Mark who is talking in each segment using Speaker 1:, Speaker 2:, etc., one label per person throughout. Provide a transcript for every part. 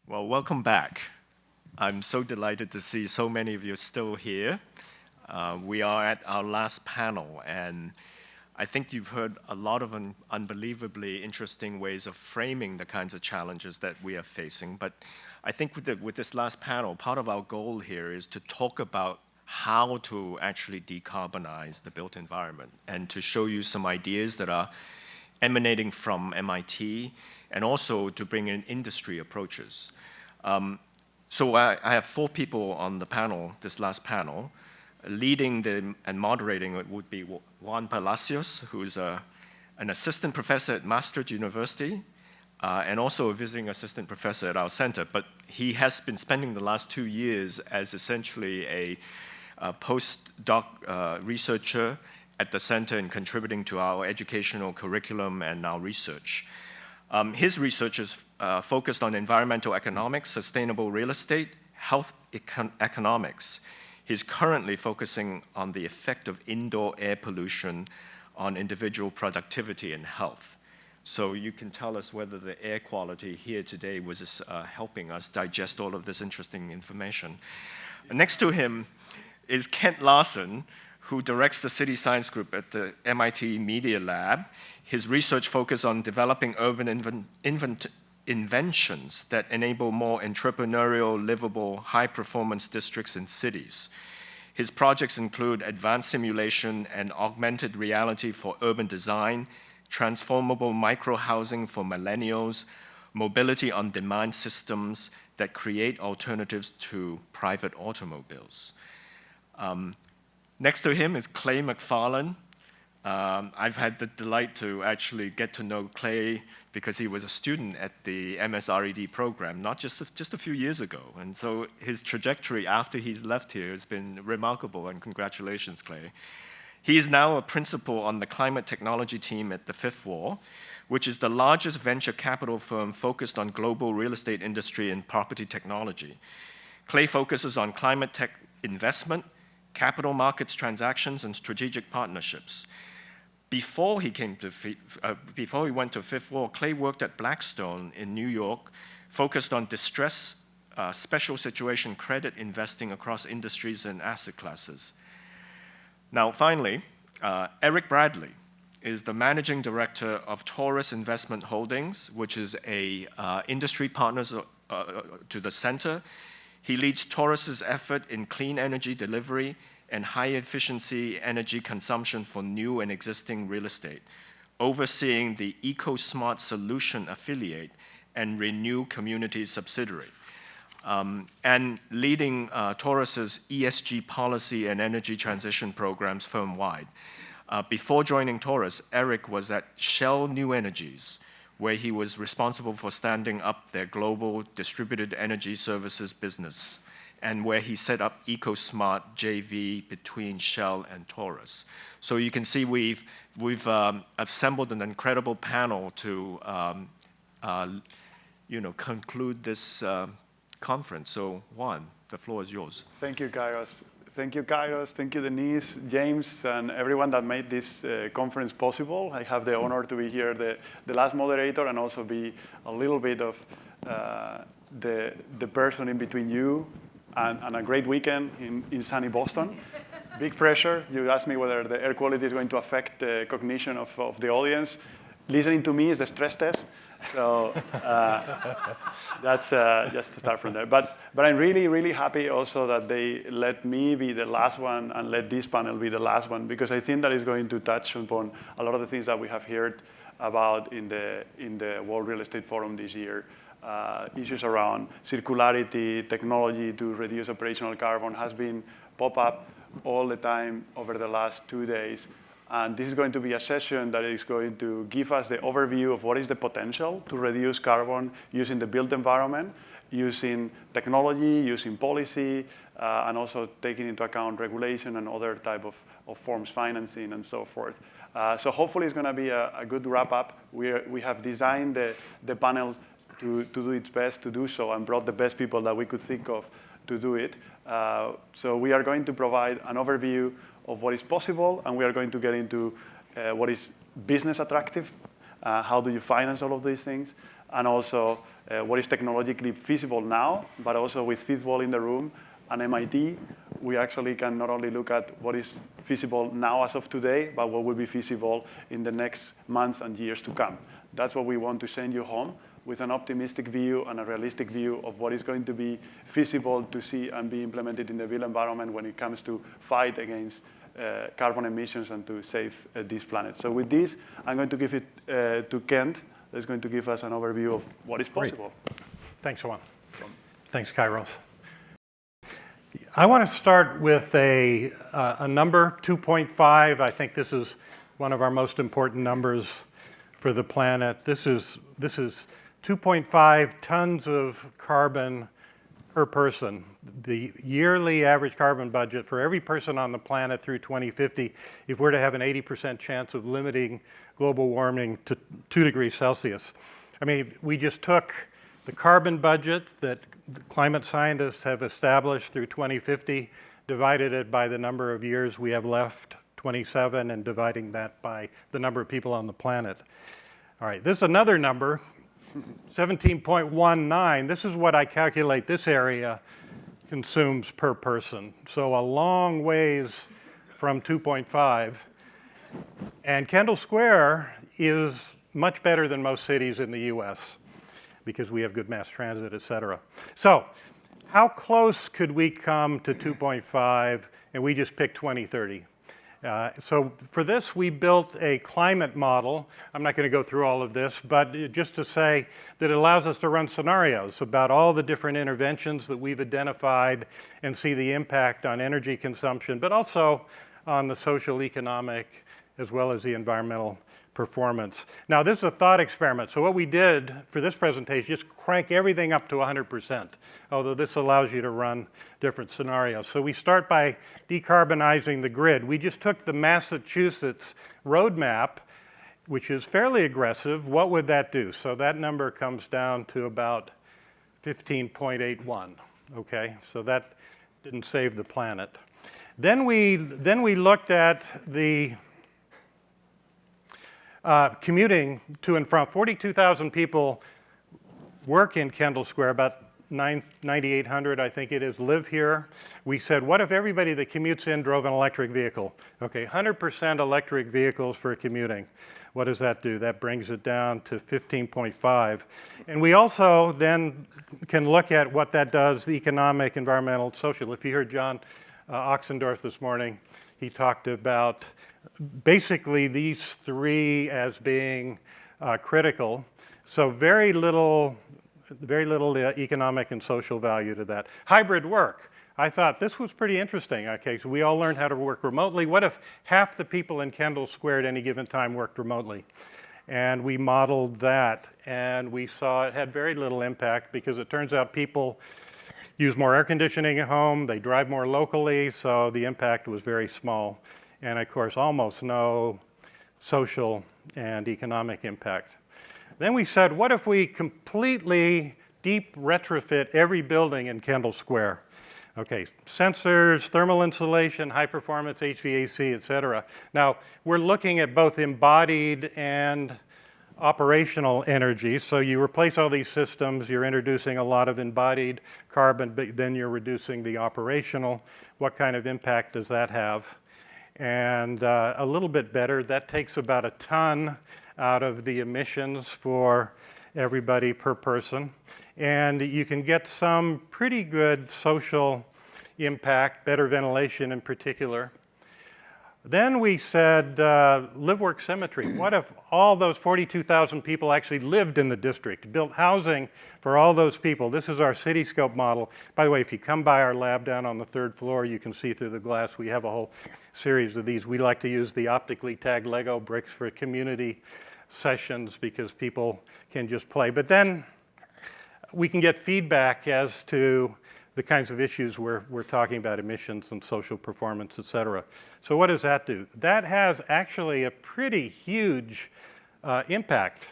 Speaker 1: Well, welcome back. I'm so delighted to see so many of you still here. We are at our last panel, and I think you've heard a lot of unbelievably interesting ways of framing the kinds of challenges that we are facing. But I think with this last panel, part of our goal here is to talk about how to actually decarbonize the built environment and to show you some ideas that are emanating from MIT and also to bring in industry approaches. So I have 4 people on the panel, this last panel. Leading and moderating it would be Juan Palacios, who is an assistant professor at Maastricht University and also a visiting assistant professor at our center. But he has been spending the last 2 years as essentially a postdoc researcher at the center and contributing to our educational curriculum and our research. His research is focused on environmental economics, sustainable real estate, health economics. He's currently focusing on the effect of indoor air pollution on individual productivity and health. So you can tell us whether the air quality here today was helping us digest all of this interesting information. Next to him is Kent Larson, who directs the City Science Group at the MIT Media Lab. His research focuses on developing urban inventions that enable more entrepreneurial, livable, high-performance districts in cities. His projects include advanced simulation and augmented reality for urban design, transformable micro-housing for millennials, mobility-on-demand systems that create alternatives to private automobiles. Next to him is Clay MacFarlane. I've had the delight to actually get to know Clay because he was a student at the MSRED program, not just a few years ago. And so his trajectory after he's left here has been remarkable, and congratulations, Clay. He is now a principal on the climate technology team at the Fifth Wall, which is the largest venture capital firm focused on global real estate industry and property technology. Clay focuses on climate tech investment, capital markets transactions, and strategic partnerships. Before he went to Fifth Wall, Clay worked at Blackstone in New York, focused on distress, special situation credit investing across industries and asset classes. Now, finally, Eric Bradley is the managing director of Taurus Investment Holdings, which is a industry partner to the center. He leads Taurus's effort in clean energy delivery and high-efficiency energy consumption for new and existing real estate, overseeing the EcoSmart Solution affiliate and Renew Communities subsidiary, and leading Taurus's ESG policy and energy transition programs firm-wide. Before joining Taurus, Eric was at Shell New Energies, where he was responsible for standing up their global distributed energy services business, and where he set up EcoSmart JV between Shell and Taurus. So you can see we've assembled an incredible panel to conclude this conference. So Juan, the floor is yours.
Speaker 2: Thank you, Kairos. Thank you, Kairos. Thank you, Denise, James, and everyone that made this conference possible. I have the honor to be here, the last moderator, and also be a little bit of the person in between you and a great weekend in sunny Boston. Big pressure. You asked me whether the air quality is going to affect the cognition of the audience. Listening to me is a stress test. So that's just to start from there. But I'm really, really happy also that they let me be the last one and let this panel be the last one, because I think that is going to touch upon a lot of the things that we have heard about in the World Real Estate Forum this year. Issues around circularity, technology to reduce operational carbon has been pop up all the time over the last 2 days. And this is going to be a session that is going to give us the overview of what is the potential to reduce carbon using the built environment, using technology, using policy, and also taking into account regulation and other type of forms, financing, and so forth. So hopefully it's going to be a good wrap-up. We have designed the panel to do its best to do so and brought the best people that we could think of to do it. So we are going to provide an overview of what is possible, and we are going to get into what is business attractive how do you finance all of these things, and also what is technologically feasible now, but also with feasible in the room and MIT, we actually can not only look at what is feasible now as of today, but what will be feasible in the next months and years to come. That's what we want to send you home, with an optimistic view and a realistic view of what is going to be feasible to see and be implemented in the built environment when it comes to fight against carbon emissions and to save this planet. So with this, I'm going to give it to Kent, who's going to give us an overview of what is possible.
Speaker 3: Great. Thanks, Juan. Thanks, Kairos. I want to start with a number, 2.5. I think this is one of our most important numbers for the planet. This is 2.5 tons of carbon per person. The yearly average carbon budget for every person on the planet through 2050, if we're to have an 80% chance of limiting global warming to 2 degrees Celsius. I mean, we just took the carbon budget that the climate scientists have established through 2050, divided it by the number of years we have left, 27, and dividing that by the number of people on the planet. All right, this is another number, 17.19. This is what I calculate this area consumes per person. So a long ways from 2.5. And Kendall Square is much better than most cities in the US because we have good mass transit, et cetera. So how close could we come to 2.5? And we just picked 2030. So for this, we built a climate model. I'm not going to go through all of this, but just to say that it allows us to run scenarios about all the different interventions that we've identified and see the impact on energy consumption, but also on the social, economic, as well as the environmental performance. Now, this is a thought experiment. So what we did for this presentation, just crank everything up to 100%, although this allows you to run different scenarios. So we start by decarbonizing the grid. We just took the Massachusetts roadmap, which is fairly aggressive. What would that do? So that number comes down to about 15.81, okay? So that didn't save the planet. Then we looked at the commuting to and from. 42,000 people work in Kendall Square, about 9,800, I think it is, live here. We said, what if everybody that commutes in drove an electric vehicle? Okay, 100% electric vehicles for commuting. What does that do? That brings it down to 15.5. And we also then can look at what that does, the economic, environmental, social. If you heard John Oxendorf this morning, he talked about basically these three as being critical. So very little economic and social value to that. Hybrid work. I thought this was pretty interesting. Okay, so we all learned how to work remotely. What if half the people in Kendall Square at any given time worked remotely? And we modeled that, and we saw it had very little impact because it turns out people use more air conditioning at home, they drive more locally, so the impact was very small. And of course, almost no social and economic impact. Then we said, what if we completely deep retrofit every building in Kendall Square? Okay, sensors, thermal insulation, high performance HVAC, et cetera. Now, we're looking at both embodied and operational energy. So you replace all these systems, you're introducing a lot of embodied carbon, but then you're reducing the operational. What kind of impact does that have? And a little bit better, that takes about a ton out of the emissions for everybody per person. And you can get some pretty good social impact, better ventilation in particular. Then we said live-work symmetry. What if all those 42,000 people actually lived in the district, built housing for all those people? This is our Cityscope model. By the way, if you come by our lab down on the 3rd floor, you can see through the glass. We have a whole series of these. We like to use the optically tagged Lego bricks for community sessions because people can just play. But then we can get feedback as to the kinds of issues we're talking about, emissions and social performance, et cetera. So what does that do? That has actually a pretty huge impact.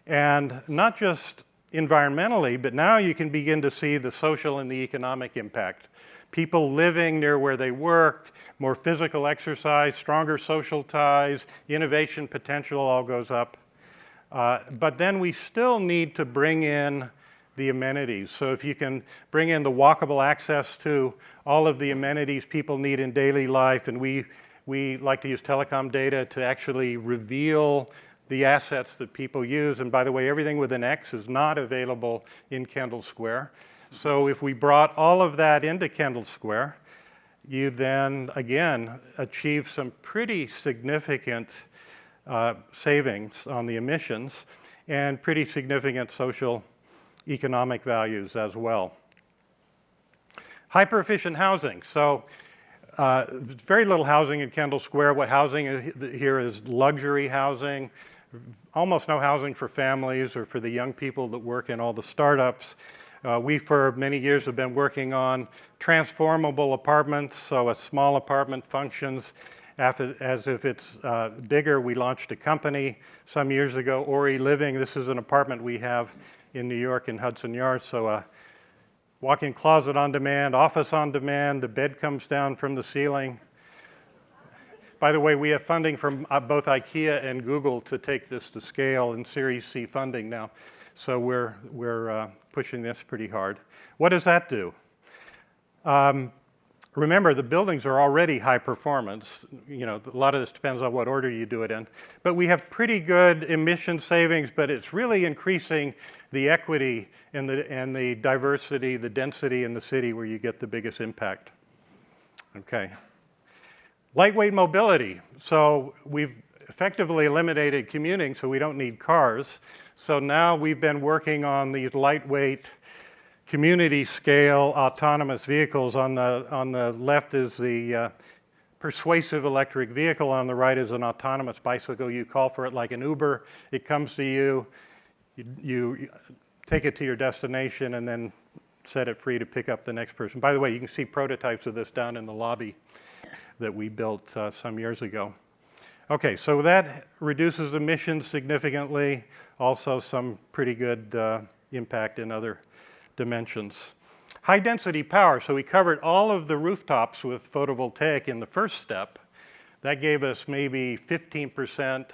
Speaker 3: And not just environmentally, but now you can begin to see the social and the economic impact. People living near where they work, more physical exercise, stronger social ties, innovation potential all goes up. But then we still need to bring in the amenities. So if you can bring in the walkable access to all of the amenities people need in daily life, and we like to use telecom data to actually reveal the assets that people use. And by the way, everything with an X is not available in Kendall Square. So if we brought all of that into Kendall Square, you then, again, achieve some pretty significant savings on the emissions and pretty significant social economic values as well. Hyper-efficient housing. So very little housing in Kendall Square. What housing here is luxury housing, almost no housing for families or for the young people that work in all the startups. We, for many years, have been working on transformable apartments, so a small apartment functions as if it's bigger. We launched a company some years ago, Ori Living. This is an apartment we have in New York in Hudson Yards, so a walk-in closet on demand, office on demand, the bed comes down from the ceiling. By the way, we have funding from both IKEA and Google to take this to scale in Series C funding now. So we're pushing this pretty hard. What does that do? Remember, the buildings are already high performance. You know, a lot of this depends on what order you do it in. But we have pretty good emission savings, but it's really increasing the equity and the diversity, the density in the city where you get the biggest impact. Okay. Lightweight mobility. So we've effectively eliminated commuting, so we don't need cars. So now we've been working on these lightweight community scale autonomous vehicles. On the left is the persuasive electric vehicle. On the right is an autonomous bicycle. You call for it like an Uber. It comes to you. You take it to your destination and then set it free to pick up the next person. By the way, you can see prototypes of this down in the lobby that we built some years ago. Okay, so that reduces emissions significantly. Also some pretty good impact in other dimensions. High density power. So we covered all of the rooftops with photovoltaic in the first step. That gave us maybe 15%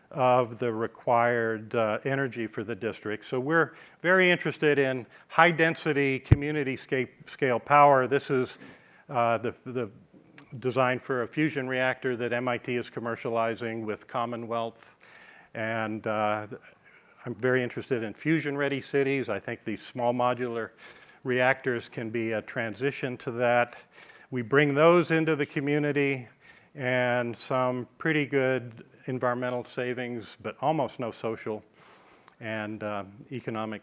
Speaker 3: of the required energy for the district. So we're very interested in high density community scale power. This is the design for a fusion reactor that MIT is commercializing with Commonwealth. And I'm very interested in fusion-ready cities. I think these small modular reactors can be a transition to that. We bring those into the community and some pretty good environmental savings, but almost no social and economic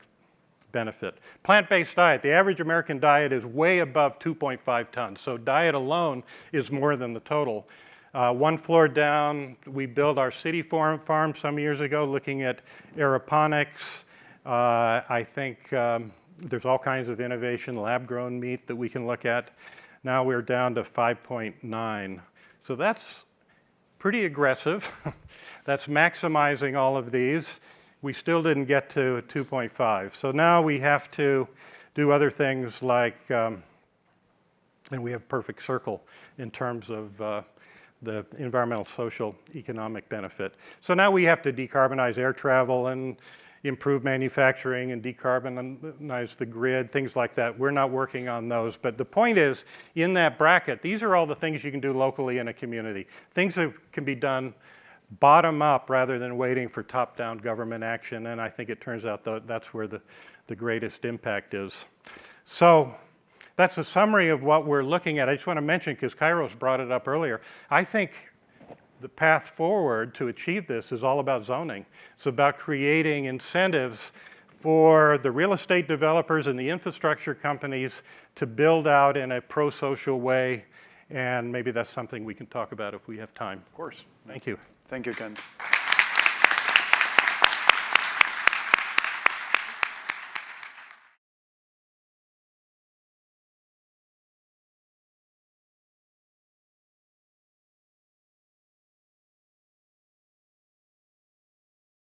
Speaker 3: benefit. Plant-based diet. The average American diet is way above 2.5 tons. So diet alone is more than the total. One floor down, we built our city farm some years ago looking at aeroponics. I think there's all kinds of innovation, lab-grown meat that we can look at. Now we're down to 5.9. So that's pretty aggressive. That's maximizing all of these. We still didn't get to 2.5. So now we have to do other things like, and we have perfect circle in terms of the environmental, social, economic benefit. So now we have to decarbonize air travel and improve manufacturing and decarbonize the grid, things like that. We're not working on those. But the point is, in that bracket, these are all the things you can do locally in a community. Things that can be done bottom up rather than waiting for top-down government action. And I think it turns out that's where the greatest impact is. So that's a summary of what we're looking at. I just want to mention, because Kairos brought it up earlier, I think the path forward to achieve this is all about zoning. It's about creating incentives for the real estate developers and the infrastructure companies to build out in a pro-social way. And maybe that's something we can talk about if we have time.
Speaker 2: Of course.
Speaker 3: Thank you.
Speaker 2: Thank you, Ken.